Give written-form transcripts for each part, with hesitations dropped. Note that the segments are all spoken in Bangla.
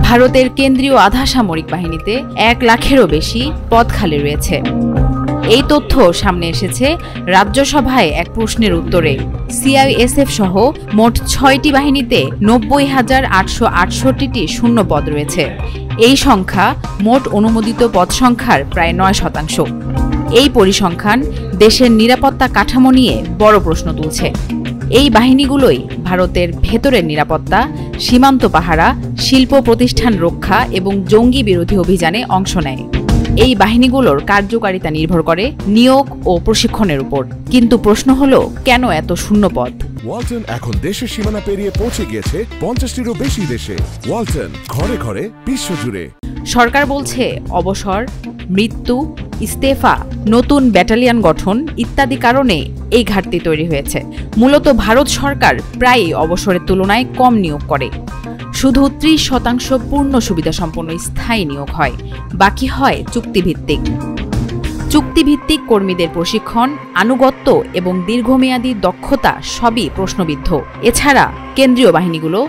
ভারতের কেন্দ্রীয় আধা সামরিক বাহিনীতে 1 লাখেরও বেশি পদ খালি রয়েছে। এই তথ্য সামনে এসেছে রাজ্যসভায় এক প্রশ্নের উত্তরে। সিআইএসএফ সহ মোট 6টি বাহিনীতে 90,868টি শূন্য পদ রয়েছে। এই সংখ্যা মোট অনুমোদিত পদ সংখ্যার প্রায় 9%। এই পরিসংখ্যান দেশের নিরাপত্তা কাঠামো নিয়ে বড় প্রশ্ন তুলছে। এই বাহিনীগুলোই ভারতের ভেতরের নিরাপত্তা, সীমান্ত পাহারা, শিল্প প্রতিষ্ঠান রক্ষা এবং জঙ্গি বিরোধী অভিযানে অংশ নেয়। এই বাহিনীগুলোর কার্যকারিতা নির্ভর করে নিয়োগ ও প্রশিক্ষণের উপর। কিন্তু প্রশ্ন হলো, কেন এত শূন্য পদ? ওয়ালটন এখন দেশের সীমানা পেরিয়ে পৌঁছে গিয়েছে 50টিরও বেশি দেশে। ওয়ালটন, ঘরে ঘরে, বিশ্বজুড়ে। সরকার বলছে অবসর, মৃত্যু, ইস্তেফা, নতুন ব্যাটালিয়ন গঠন ইত্যাদি কারণে এই ঘাটতি তৈরি হয়েছে। মূলত ভারত সরকার প্রায়ই অবসরের তুলনায় কম নিয়োগ করে। শুধু 30% পূর্ণ সুবিধাসম্পন্ন স্থায়ী নিয়োগ হয়, বাকি হয় চুক্তিভিত্তিক। চুক্তিভিত্তিক কর্মীদের প্রশিক্ষণ, আনুগত্য এবং দীর্ঘমেয়াদী দক্ষতা সবই প্রশ্নবিদ্ধ। এছাড়া কেন্দ্রীয় বাহিনীগুলো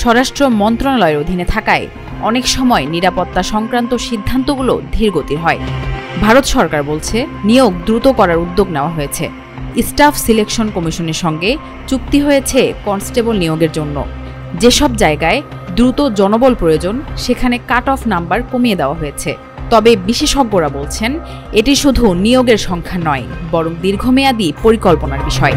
স্বরাষ্ট্র মন্ত্রণালয়ের অধীনে থাকায় অনেক সময় নিরাপত্তা সংক্রান্ত সিদ্ধান্তগুলো ধীরগতির হয়। ভারত সরকার বলছে নিয়োগ দ্রুত করার উদ্যোগ নেওয়া হয়েছে। স্টাফ সিলেকশন কমিশনের সঙ্গে চুক্তি হয়েছে কনস্টেবল নিয়োগের জন্য। যেসব জায়গায় দ্রুত জনবল প্রয়োজন সেখানে কাট অফ নাম্বার কমিয়ে দেওয়া হয়েছে। তবে বিশেষজ্ঞরা বলছেন এটি শুধু নিয়োগের সংখ্যা নয়, বরং দীর্ঘমেয়াদী পরিকল্পনার বিষয়।